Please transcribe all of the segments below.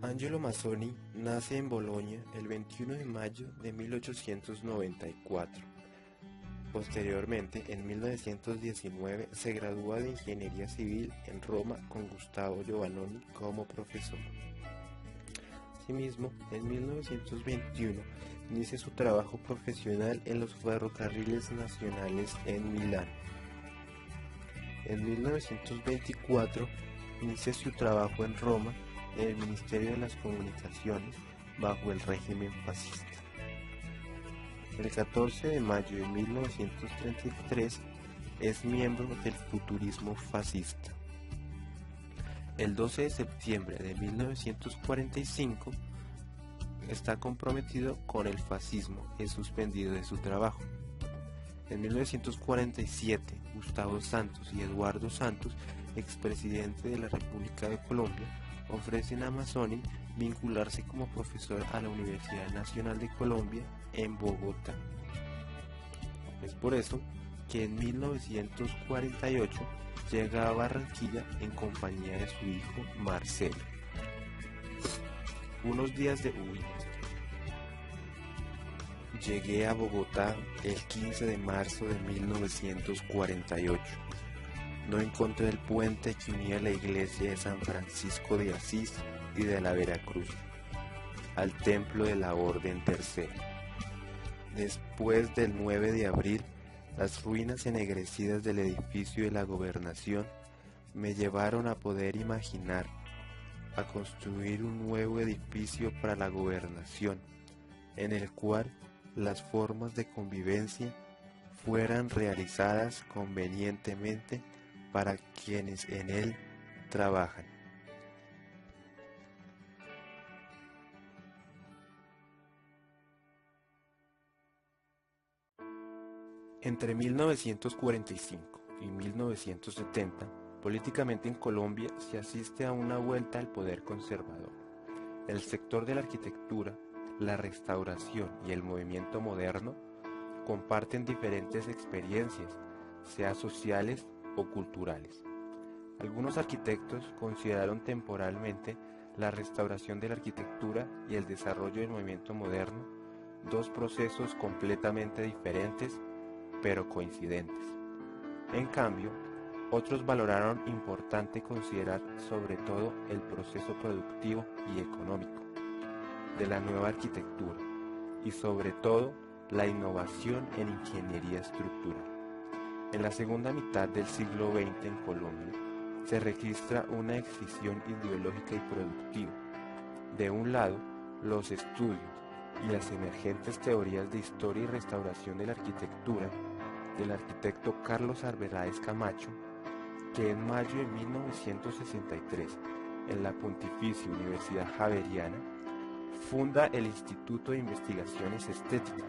Angelo Mazzoni nace en Bolonia el 21 de mayo de 1894. Posteriormente, en 1919, se gradúa de Ingeniería Civil en Roma con Gustavo Giovannoni como profesor. Asimismo, en 1921 inicia su trabajo profesional en los ferrocarriles nacionales en Milán. En 1924 inicia su trabajo en Roma en el Ministerio de las Comunicaciones bajo el régimen fascista. El 14 de mayo de 1933 es miembro del futurismo fascista. El 12 de septiembre de 1945 está comprometido con el fascismo, es suspendido de su trabajo. En 1947, Gustavo Santos y Eduardo Santos, expresidente de la República de Colombia, ofrecen a Mazzoni vincularse como profesor a la Universidad Nacional de Colombia en Bogotá. Es por eso que en 1948 llega a Barranquilla en compañía de su hijo Marcelo. Unos días de huida. Llegué a Bogotá el 15 de marzo de 1948. No encontré el puente que unía la iglesia de San Francisco de Asís y de la Veracruz al templo de la Orden Tercera. Después del 9 de abril, las ruinas ennegrecidas del edificio de la gobernación me llevaron a poder imaginar, a construir un nuevo edificio para la gobernación, en el cual las formas de convivencia fueran realizadas convenientemente para quienes en él trabajan. Entre 1945 y 1970, políticamente en Colombia se asiste a una vuelta al poder conservador. El sector de la arquitectura, la restauración y el movimiento moderno comparten diferentes experiencias, sea sociales o culturales. Algunos arquitectos consideraron temporalmente la restauración de la arquitectura y el desarrollo del movimiento moderno dos procesos completamente diferentes pero coincidentes. En cambio, otros valoraron importante considerar sobre todo el proceso productivo y económico de la nueva arquitectura y sobre todo la innovación en ingeniería estructural. En la segunda mitad del siglo XX en Colombia se registra una escisión ideológica y productiva. De un lado, los estudios y las emergentes teorías de historia y restauración de la arquitectura del arquitecto Carlos Arbeláez Camacho, que en mayo de 1963, en la Pontificia Universidad Javeriana, funda el Instituto de Investigaciones Estéticas.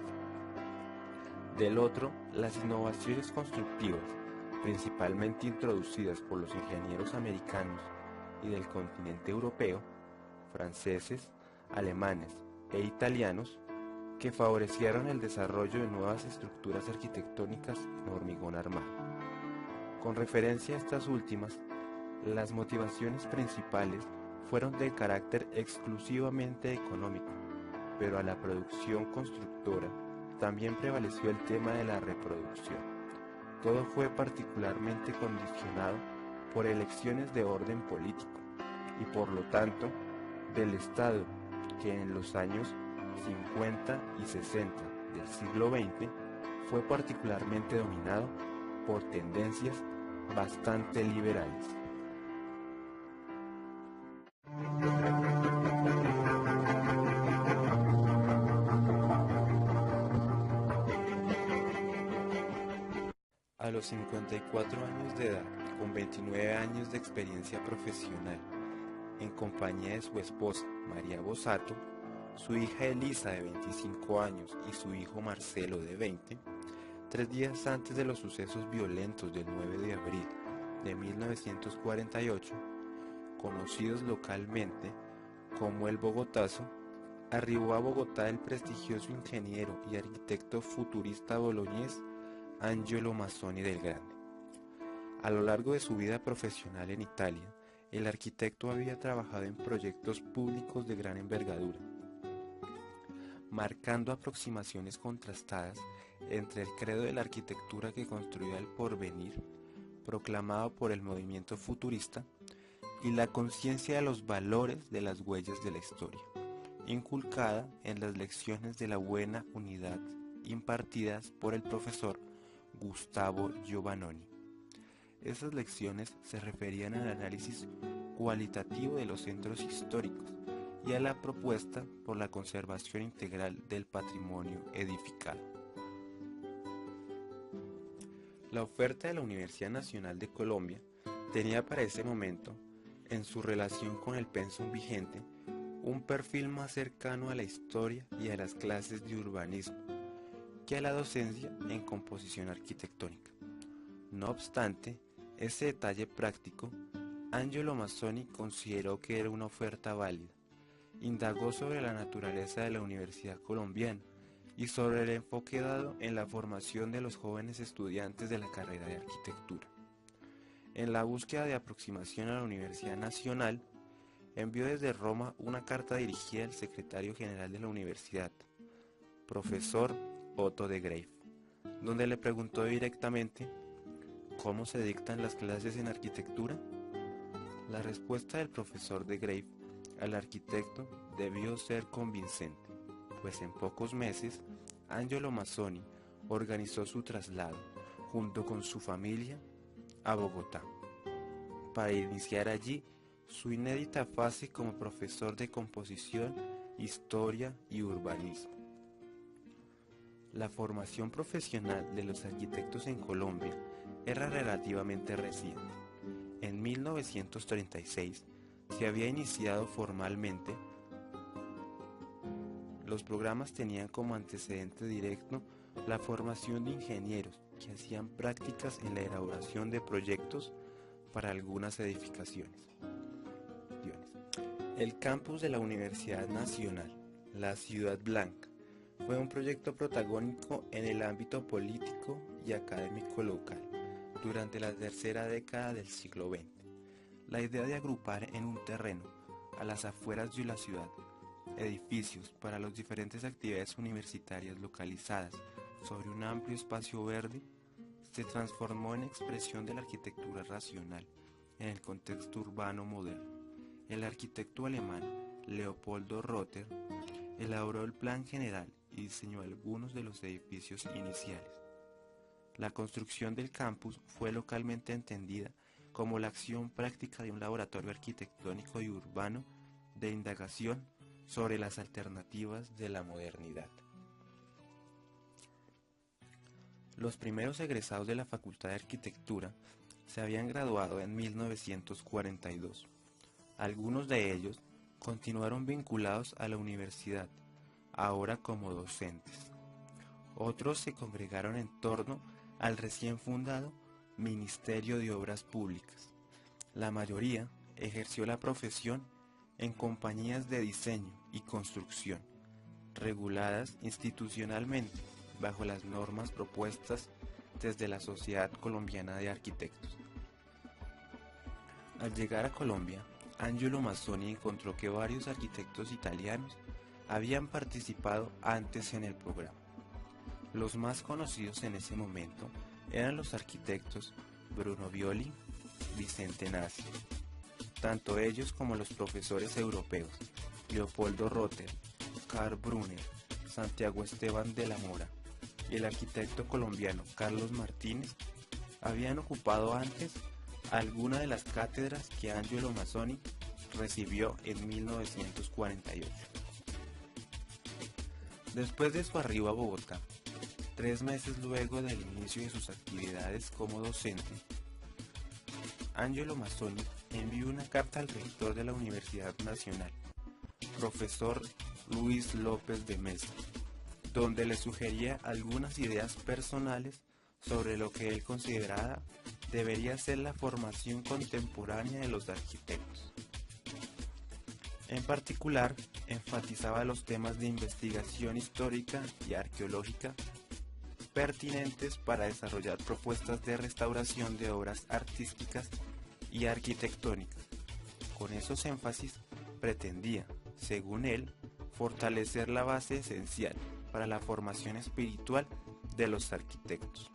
Del otro, las innovaciones constructivas, principalmente introducidas por los ingenieros americanos y del continente europeo, franceses, alemanes e italianos, que favorecieron el desarrollo de nuevas estructuras arquitectónicas en hormigón armado. Con referencia a estas últimas, las motivaciones principales fueron de carácter exclusivamente económico, pero a la producción constructora también prevaleció el tema de la reproducción. Todo fue particularmente condicionado por elecciones de orden político y por lo tanto del Estado, que en los años 50 y 60 del siglo XX fue particularmente dominado por tendencias bastante liberales. A los 54 años de edad, con 29 años de experiencia profesional, en compañía de su esposa María Bosato, su hija Elisa de 25 años y su hijo Marcelo de 20, 3 días antes de los sucesos violentos del 9 de abril de 1948, conocidos localmente como el Bogotazo, arribó a Bogotá el prestigioso ingeniero y arquitecto futurista boloñés Angelo Mazzoni del Grande. A lo largo de su vida profesional en Italia, el arquitecto había trabajado en proyectos públicos de gran envergadura, marcando aproximaciones contrastadas entre el credo de la arquitectura que construía el porvenir, proclamado por el movimiento futurista, y la conciencia de los valores de las huellas de la historia, inculcada en las lecciones de la buena unidad impartidas por el profesor Gustavo Giovannoni. Esas lecciones se referían al análisis cualitativo de los centros históricos y a la propuesta por la conservación integral del patrimonio edificado. La oferta de la Universidad Nacional de Colombia tenía para ese momento, en su relación con el pensum vigente, un perfil más cercano a la historia y a las clases de urbanismo que a la docencia en composición arquitectónica. No obstante, ese detalle práctico, Angelo Mazzoni consideró que era una oferta válida. Indagó sobre la naturaleza de la Universidad Colombiana y sobre el enfoque dado en la formación de los jóvenes estudiantes de la carrera de arquitectura. En la búsqueda de aproximación a la Universidad Nacional, envió desde Roma una carta dirigida al secretario general de la universidad, profesor Otto de Greif, donde le preguntó directamente ¿cómo se dictan las clases en arquitectura? La respuesta del profesor de Greif al arquitecto debió ser convincente, pues en pocos meses Angelo Mazzoni organizó su traslado, junto con su familia, a Bogotá, para iniciar allí su inédita fase como profesor de composición, historia y urbanismo. La formación profesional de los arquitectos en Colombia era relativamente reciente. En 1936 se había iniciado formalmente. Los programas tenían como antecedente directo la formación de ingenieros que hacían prácticas en la elaboración de proyectos para algunas edificaciones. El campus de la Universidad Nacional, la Ciudad Blanca, fue un proyecto protagónico en el ámbito político y académico local durante la tercera década del siglo XX. La idea de agrupar en un terreno, a las afueras de la ciudad, edificios para las diferentes actividades universitarias localizadas sobre un amplio espacio verde, se transformó en expresión de la arquitectura racional en el contexto urbano moderno. El arquitecto alemán Leopoldo Rother elaboró el plan general y diseñó algunos de los edificios iniciales. La construcción del campus fue localmente entendida como la acción práctica de un laboratorio arquitectónico y urbano de indagación sobre las alternativas de la modernidad. Los primeros egresados de la Facultad de Arquitectura se habían graduado en 1942. Algunos de ellos continuaron vinculados a la universidad, ahora como docentes. Otros se congregaron en torno al recién fundado Ministerio de Obras Públicas. La mayoría ejerció la profesión en compañías de diseño y construcción, reguladas institucionalmente bajo las normas propuestas desde la Sociedad Colombiana de Arquitectos. Al llegar a Colombia, Angelo Mazzoni encontró que varios arquitectos italianos habían participado antes en el programa. Los más conocidos en ese momento eran los arquitectos Bruno Violi, Vicente Nasi. Tanto ellos como los profesores europeos Leopoldo Rother, Karl Brunner, Santiago Esteban de la Mora y el arquitecto colombiano Carlos Martínez habían ocupado antes alguna de las cátedras que Angelo Mazzoni recibió en 1948. Después de su arribo a Bogotá, 3 meses luego del inicio de sus actividades como docente, Angelo Mazzoni envió una carta al rector de la Universidad Nacional, profesor Luis López de Mesa, donde le sugería algunas ideas personales sobre lo que él consideraba debería ser la formación contemporánea de los arquitectos. En particular, enfatizaba los temas de investigación histórica y arqueológica pertinentes para desarrollar propuestas de restauración de obras artísticas y arquitectónicas. Con esos énfasis pretendía, según él, fortalecer la base esencial para la formación espiritual de los arquitectos.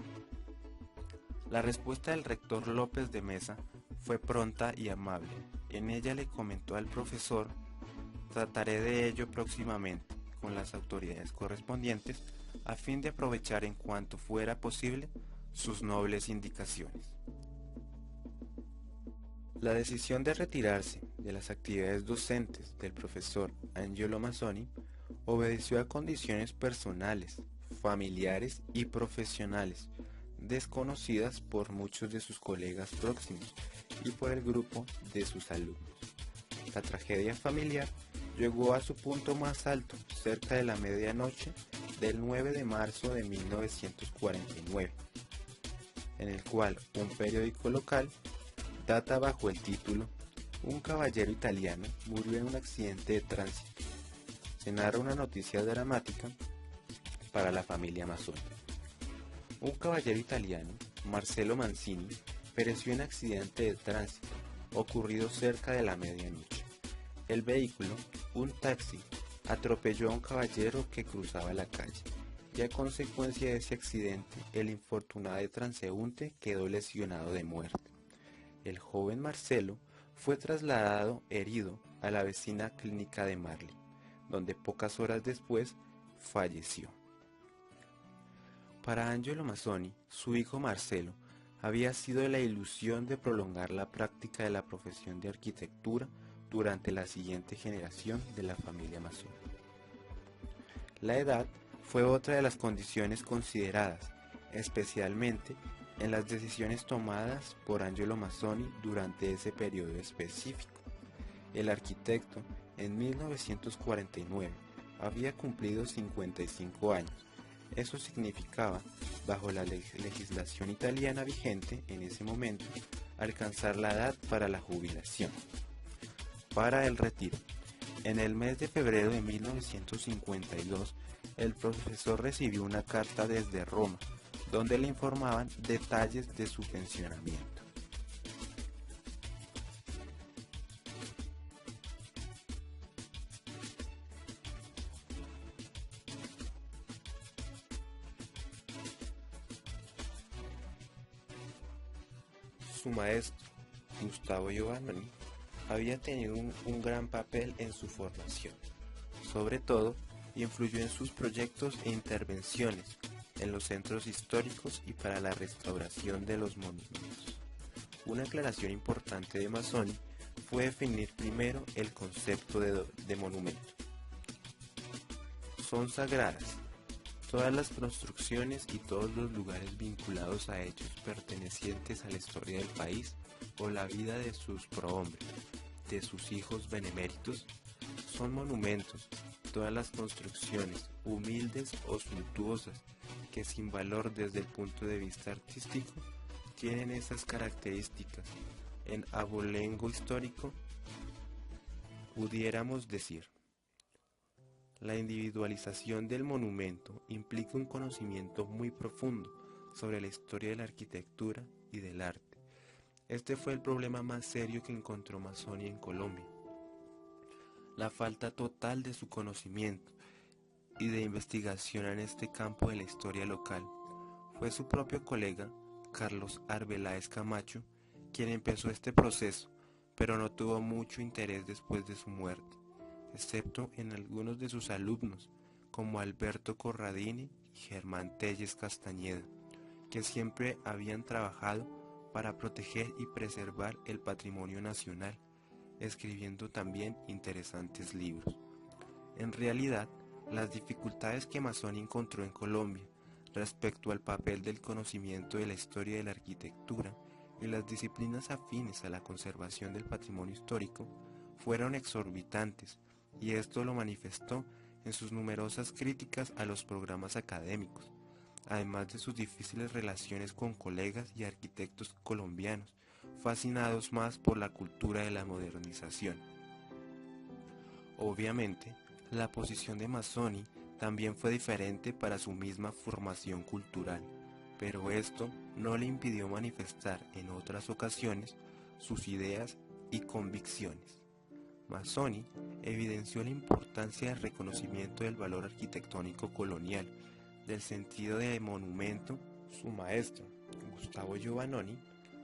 La respuesta del rector López de Mesa fue pronta y amable. En ella le comentó al profesor: trataré de ello próximamente con las autoridades correspondientes a fin de aprovechar en cuanto fuera posible sus nobles indicaciones. La decisión de retirarse de las actividades docentes del profesor Angelo Mazzoni obedeció a condiciones personales, familiares y profesionales desconocidas por muchos de sus colegas próximos y por el grupo de sus alumnos. La tragedia familiar llegó a su punto más alto cerca de la medianoche del 9 de marzo de 1949, en el cual un periódico local data bajo el título "Un caballero italiano murió en un accidente de tránsito". Se narra una noticia dramática para la familia Mazzoni. Un caballero italiano, Marcello Mancini, pereció en accidente de tránsito ocurrido cerca de la medianoche. El vehículo, un taxi, atropelló a un caballero que cruzaba la calle, y a consecuencia de ese accidente, el infortunado transeúnte quedó lesionado de muerte. El joven Marcello fue trasladado herido a la vecina clínica de Marly, donde pocas horas después falleció. Para Angelo Mazzoni, su hijo Marcello había sido la ilusión de prolongar la práctica de la profesión de arquitectura durante la siguiente generación de la familia Mazzoni. La edad fue otra de las condiciones consideradas, especialmente en las decisiones tomadas por Angelo Mazzoni durante ese periodo específico. El arquitecto, en 1949, había cumplido 55 años. Eso significaba, bajo la legislación italiana vigente en ese momento, alcanzar la edad para la jubilación. Para el retiro. En el mes de febrero de 1952, el profesor recibió una carta desde Roma, donde le informaban detalles de su pensionamiento. Su maestro, Gustavo Giovannoni, había tenido un gran papel en su formación. Sobre todo, influyó en sus proyectos e intervenciones en los centros históricos y para la restauración de los monumentos. Una aclaración importante de Mazzoni fue definir primero el concepto de monumento. Son sagradas todas las construcciones y todos los lugares vinculados a hechos pertenecientes a la historia del país o la vida de sus prohombres, de sus hijos beneméritos. Son monumentos todas las construcciones, humildes o suntuosas, que sin valor desde el punto de vista artístico, tienen esas características. En abolengo histórico, pudiéramos decir: la individualización del monumento implica un conocimiento muy profundo sobre la historia de la arquitectura y del arte. Este fue el problema más serio que encontró Mazzoni en Colombia: la falta total de su conocimiento y de investigación en este campo de la historia local. Fue su propio colega, Carlos Arbeláez Camacho, quien empezó este proceso, pero no tuvo mucho interés después de su muerte, excepto en algunos de sus alumnos, como Alberto Corradini y Germán Telles Castañeda, que siempre habían trabajado para proteger y preservar el patrimonio nacional, escribiendo también interesantes libros. En realidad, las dificultades que Mazzoni encontró en Colombia respecto al papel del conocimiento de la historia de la arquitectura y las disciplinas afines a la conservación del patrimonio histórico fueron exorbitantes, y esto lo manifestó en sus numerosas críticas a los programas académicos, además de sus difíciles relaciones con colegas y arquitectos colombianos, fascinados más por la cultura de la modernización. Obviamente, la posición de Mazzoni también fue diferente para su misma formación cultural, pero esto no le impidió manifestar en otras ocasiones sus ideas y convicciones. Mazzoni evidenció la importancia del reconocimiento del valor arquitectónico colonial, del sentido de monumento. Su maestro, Gustavo Giovannoni,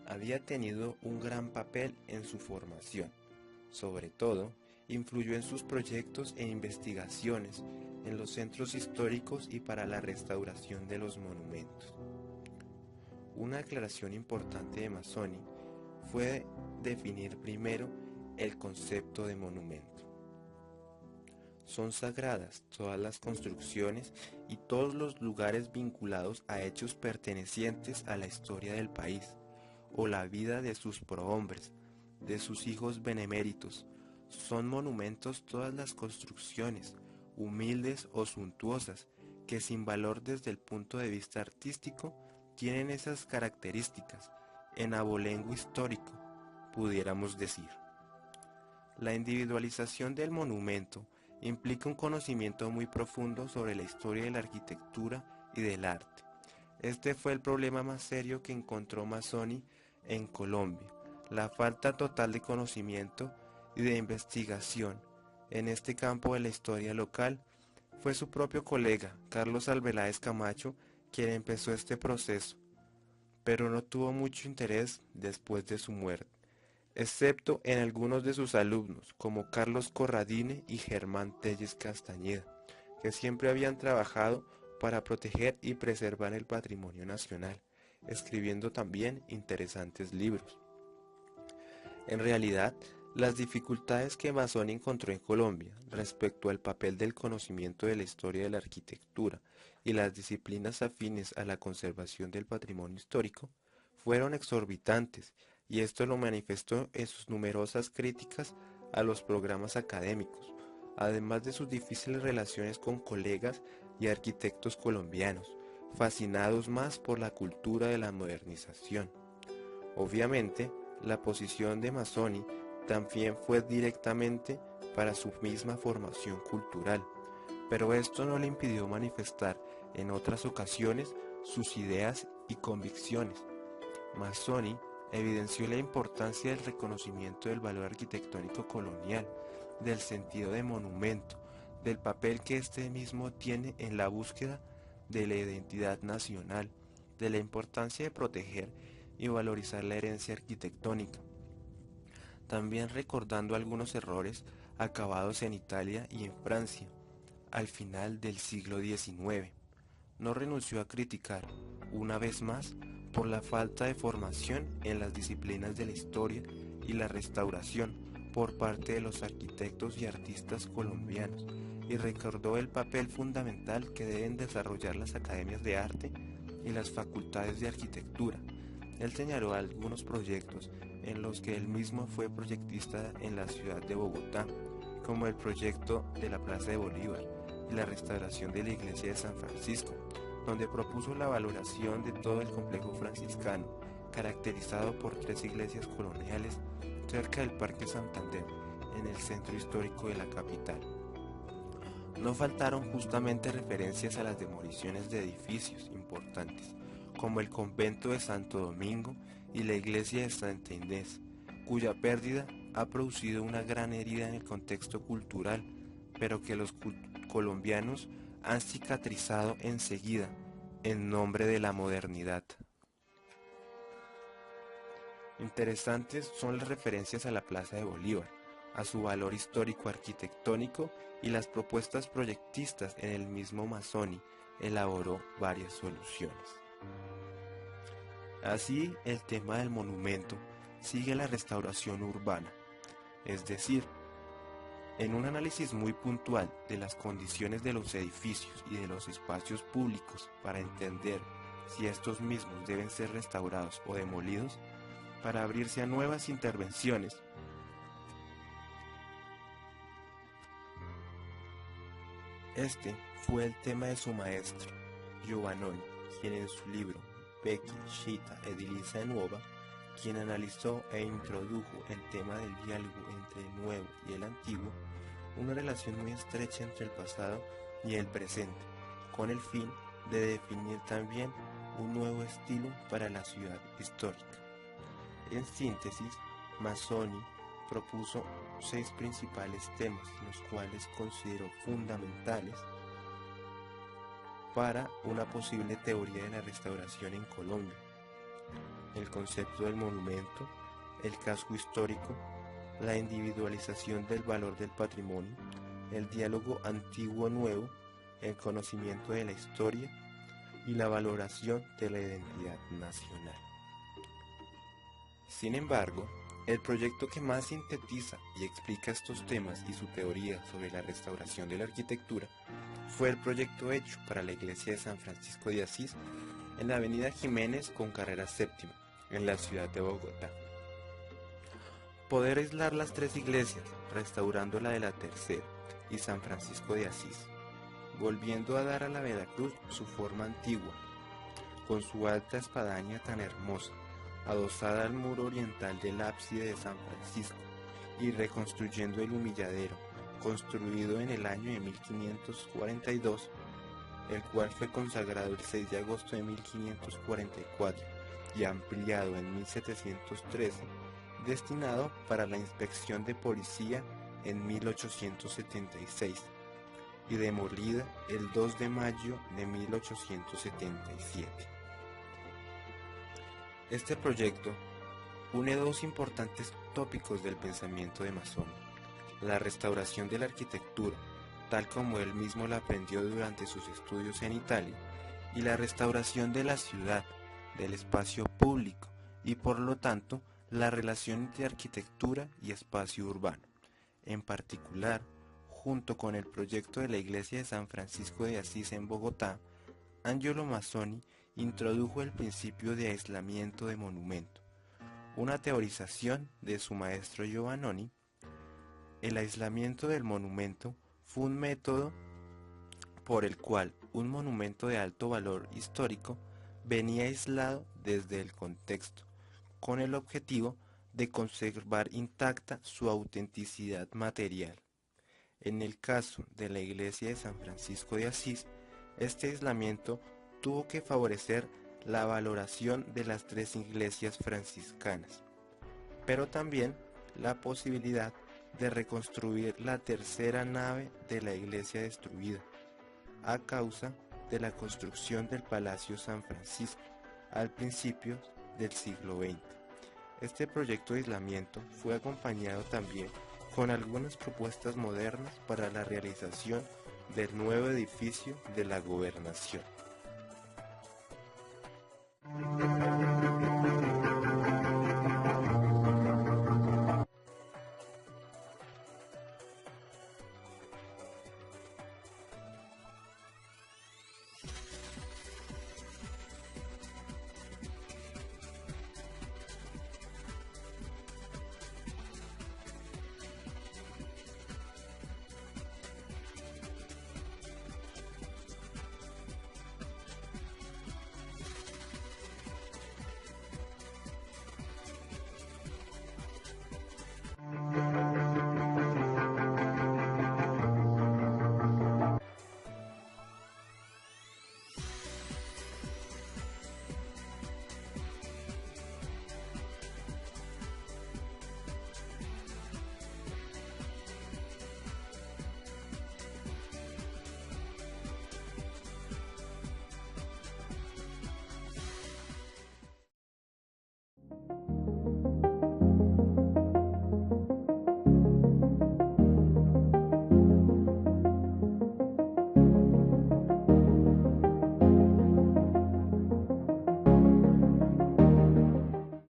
había tenido un gran papel en su formación. Sobre todo, influyó en sus proyectos e investigaciones en los centros históricos y para la restauración de los monumentos. Una aclaración importante de Mazzoni fue definir primero el concepto de monumento. Son sagradas todas las construcciones y todos los lugares vinculados a hechos pertenecientes a la historia del país, o la vida de sus prohombres, de sus hijos beneméritos. Son monumentos todas las construcciones, humildes o suntuosas, que sin valor desde el punto de vista artístico, tienen esas características, en abolengo histórico, pudiéramos decir. La individualización del monumento implica un conocimiento muy profundo sobre la historia de la arquitectura y del arte. Este fue el problema más serio que encontró Mazzoni en Colombia, la falta total de conocimiento y de investigación en este campo de la historia local. Fue su propio colega, Carlos Arbeláez Camacho, quien empezó este proceso, pero no tuvo mucho interés después de su muerte, excepto en algunos de sus alumnos, como Carlos Corradine y Germán Telles Castañeda, que siempre habían trabajado para proteger y preservar el patrimonio nacional, escribiendo también interesantes libros. En realidad, las dificultades que Mazzoni encontró en Colombia respecto al papel del conocimiento de la historia de la arquitectura y las disciplinas afines a la conservación del patrimonio histórico fueron exorbitantes, y esto lo manifestó en sus numerosas críticas a los programas académicos, además de sus difíciles relaciones con colegas y arquitectos colombianos, fascinados más por la cultura de la modernización. Obviamente, la posición de Mazzoni también fue directamente para su misma formación cultural, pero esto no le impidió manifestar en otras ocasiones sus ideas y convicciones. Mazzoni evidenció la importancia del reconocimiento del valor arquitectónico colonial, del sentido de monumento, del papel que este mismo tiene en la búsqueda de la identidad nacional, de la importancia de proteger y valorizar la herencia arquitectónica. También recordando algunos errores acabados en Italia y en Francia al final del siglo XIX. No renunció a criticar, una vez más, por la falta de formación en las disciplinas de la historia y la restauración por parte de los arquitectos y artistas colombianos, y recordó el papel fundamental que deben desarrollar las academias de arte y las facultades de arquitectura. Él señaló algunos proyectos en los que él mismo fue proyectista en la ciudad de Bogotá, como el proyecto de la Plaza de Bolívar y la restauración de la iglesia de San Francisco, donde propuso la valoración de todo el complejo franciscano, caracterizado por 3 iglesias coloniales cerca del Parque Santander, en el centro histórico de la capital. No faltaron justamente referencias a las demoliciones de edificios importantes, como el convento de Santo Domingo y la iglesia de Santa Inés, cuya pérdida ha producido una gran herida en el contexto cultural, pero que los colombianos han cicatrizado enseguida en nombre de la modernidad. Interesantes son las referencias a la Plaza de Bolívar, a su valor histórico arquitectónico y las propuestas proyectistas. En el mismo Mazzoni elaboró varias soluciones. Así, el tema del monumento sigue la restauración urbana, es decir, en un análisis muy puntual de las condiciones de los edificios y de los espacios públicos para entender si estos mismos deben ser restaurados o demolidos, para abrirse a nuevas intervenciones. Este fue el tema de su maestro, Giovannoni, quien en su libro Vecchia Città Edilizia Nuova, quien analizó e introdujo el tema del diálogo entre el nuevo y el antiguo, una relación muy estrecha entre el pasado y el presente, con el fin de definir también un nuevo estilo para la ciudad histórica. En síntesis, Mazzoni propuso 6 principales temas, los cuales consideró fundamentales para una posible teoría de la restauración en Colombia: el concepto del monumento, el casco histórico, la individualización del valor del patrimonio, el diálogo antiguo-nuevo, el conocimiento de la historia y la valoración de la identidad nacional. Sin embargo, el proyecto que más sintetiza y explica estos temas y su teoría sobre la restauración de la arquitectura fue el proyecto hecho para la iglesia de San Francisco de Asís en la avenida Jiménez con carrera séptima, en la ciudad de Bogotá. Poder aislar las 3 iglesias, restaurando la de la tercera y San Francisco de Asís, volviendo a dar a la Veracruz su forma antigua, con su alta espadaña tan hermosa, adosada al muro oriental del ábside de San Francisco, y reconstruyendo el humilladero, construido en el año de 1542, el cual fue consagrado el 6 de agosto de 1544 y ampliado en 1713, destinado para la inspección de policía en 1876, y demolida el 2 de mayo de 1877. Este proyecto une 2 importantes tópicos del pensamiento de Mazzoni: la restauración de la arquitectura, tal como él mismo la aprendió durante sus estudios en Italia, y la restauración de la ciudad, del espacio público, y por lo tanto, la relación entre arquitectura y espacio urbano. En particular, junto con el proyecto de la iglesia de San Francisco de Asís en Bogotá, Angelo Mazzoni introdujo el principio de aislamiento de monumento, una teorización de su maestro Giovannoni. El aislamiento del monumento fue un método por el cual un monumento de alto valor histórico venía aislado desde el contexto, con el objetivo de conservar intacta su autenticidad material. En el caso de la iglesia de San Francisco de Asís, este aislamiento tuvo que favorecer la valoración de las 3 iglesias franciscanas, pero también la posibilidad de reconstruir la tercera nave de la iglesia destruida, a causa de la construcción del Palacio San Francisco al principio del siglo XX. Este proyecto de aislamiento fue acompañado también con algunas propuestas modernas para la realización del nuevo edificio de la gobernación.